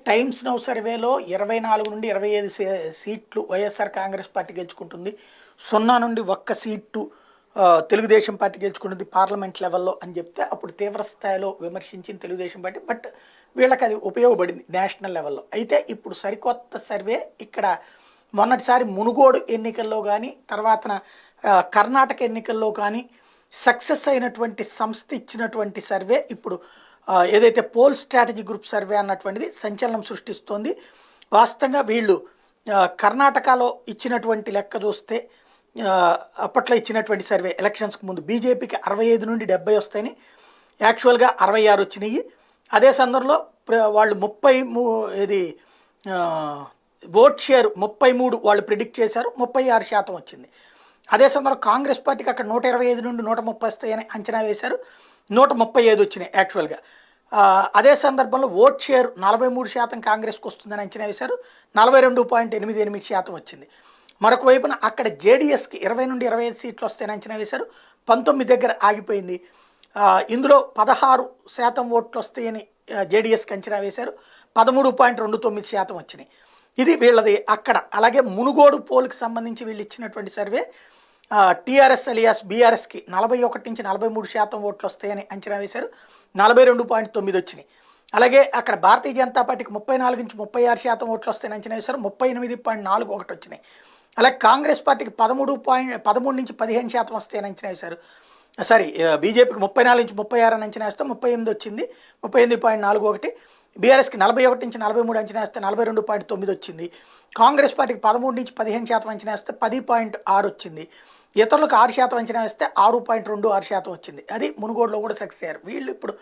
Times now సర్వేలో 24 నుండి 25 సీట్లు వైఎస్ఆర్ కాంగ్రెస్ పార్టీ గెలుచుకుంటుంది. 0 నుండి 1 సీటు తెలుగుదేశం పార్టీ గెలుచుకుంటుంది పార్లమెంట్ లెవెల్లో అని చెప్తే అప్పుడు తీవ్ర స్థాయిలో విమర్శించింది తెలుగుదేశం పార్టీ. బట్ వీళ్ళకి అది ఉపయోగపడింది నేషనల్ లెవెల్లో. అయితే ఇప్పుడు సరికొత్త సర్వే ఇక్కడ మొన్నటిసారి మునుగోడు ఎన్నికల్లో కానీ తర్వాతన కర్ణాటక ఎన్నికల్లో కానీ సక్సెస్ అయినటువంటి సంస్థ ఇచ్చినటువంటి సర్వే ఇప్పుడు ఏదైతే పోల్ స్ట్రాటజీ గ్రూప్ సర్వే అన్నటువంటిది సంచలనం సృష్టిస్తోంది. వాస్తవంగా వీళ్ళు కర్ణాటకలో ఇచ్చినటువంటి లెక్క చూస్తే అప్పట్లో ఇచ్చినటువంటి సర్వే ఎలక్షన్స్కి ముందు బీజేపీకి 65 నుండి 70 వస్తాయని, యాక్చువల్గా 66 వచ్చినాయి. అదే సందర్భంలో వాళ్ళు 33 ఓట్ షేర్ 33 వాళ్ళు ప్రిడిక్ట్ చేశారు, 36% వచ్చింది. అదే సందర్భంలో కాంగ్రెస్ పార్టీకి అక్కడ 125 నుండి 130 వస్తాయని అంచనా వేశారు, 135 వచ్చినాయి యాక్చువల్గా. అదే సందర్భంలో ఓట్ షేర్ 43% కాంగ్రెస్కి వస్తుందని అంచనా వేశారు, 42.88% వచ్చింది. మరొక వైపున అక్కడ జేడీఎస్కి 20 నుండి 25 సీట్లు వస్తాయని అంచనా వేశారు, 19 దగ్గర ఆగిపోయింది. ఇందులో 16% ఓట్లు వస్తాయని జేడీఎస్కి అంచనా వేశారు, 13.29% వచ్చినాయి. ఇది వీళ్ళది అక్కడ. అలాగే మునుగోడు పోల్కి సంబంధించి వీళ్ళు ఇచ్చినటువంటి సర్వే టీఆర్ఎస్ అలియాస్ బీఆర్ఎస్కి 41 నుంచి 43% ఓట్లు వస్తాయని అంచనా వేశారు, 42.9 వచ్చినాయి. అలాగే అక్కడ భారతీయ జనతా పార్టీకి 34 నుంచి 36% ఓట్లు వస్తాయని అంచనా వేశారు, 38.41 వచ్చినాయి. అలాగే కాంగ్రెస్ పార్టీకి 13 నుంచి 15% వస్తాయని అంచనా వేశారు. బీజేపీకి 34 నుంచి 36 అని అంచనా వేస్తే 38 వచ్చింది, 38.41. బీఆర్ఎస్కి 41 నుంచి 43 అంచనా వేస్తే 42.9 వచ్చింది. కాంగ్రెస్ పార్టీకి 13 నుంచి 15% అంచనా వేస్తే 10.6 వచ్చింది. ఇతరులకు 6% అంచనా వేస్తే 6.26% వచ్చింది. అది మునుగోడులో కూడా సక్సెస్ అయ్యారు. వీళ్ళు ఇప్పుడు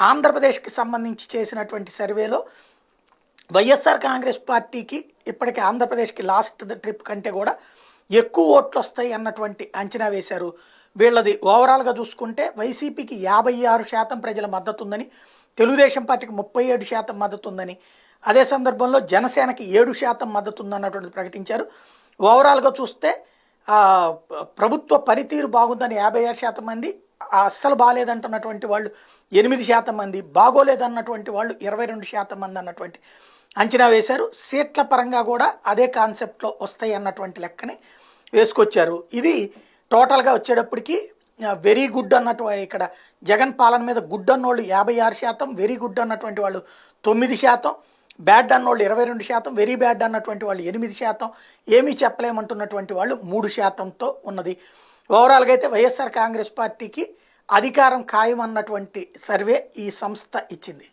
ఆంధ్రప్రదేశ్కి సంబంధించి చేసినటువంటి సర్వేలో వైఎస్ఆర్ కాంగ్రెస్ పార్టీకి ఇప్పటికీ ఆంధ్రప్రదేశ్కి లాస్ట్ ట్రిప్ కంటే కూడా ఎక్కువ ఓట్లు వస్తాయి అన్నటువంటి అంచనా వేశారు. వీళ్ళది ఓవరాల్గా చూసుకుంటే వైసీపీకి 56% ప్రజల మద్దతు ఉందని, తెలుగుదేశం పార్టీకి 37% మద్దతు ఉందని, అదే సందర్భంలో జనసేనకి 7% మద్దతు ఉందన్నటువంటిది ప్రకటించారు. ఓవరాల్గా చూస్తే ప్రభుత్వ పనితీరు బాగుందని 57% మంది, అస్సలు బాగాలేదంటున్నటువంటి వాళ్ళు 8% మంది, బాగోలేదన్నటువంటి వాళ్ళు 22% మంది అన్నటువంటి అంచనా వేశారు. సీట్ల పరంగా కూడా అదే కాన్సెప్ట్లో వస్తాయి అన్నటువంటి లెక్కని వేసుకొచ్చారు. ఇది టోటల్గా వచ్చేటప్పటికి వెరీ గుడ్ అన్నటువంటి, ఇక్కడ జగన్ పాలన మీద గుడ్ అన్నోళ్ళు 56%, వెరీ గుడ్ అన్నటువంటి వాళ్ళు 9%, బ్యాడ్ అన్నోళ్ళు 22%, వెరీ బ్యాడ్ అన్నటువంటి వాళ్ళు 8%, ఏమీ చెప్పలేమంటున్నటువంటి వాళ్ళు 3%తో ఉన్నది. ఓవరాల్గా అయితే వైఎస్ఆర్ కాంగ్రెస్ పార్టీకి అధికారం ఖాయం అన్నటువంటి సర్వే ఈ సంస్థ ఇచ్చింది.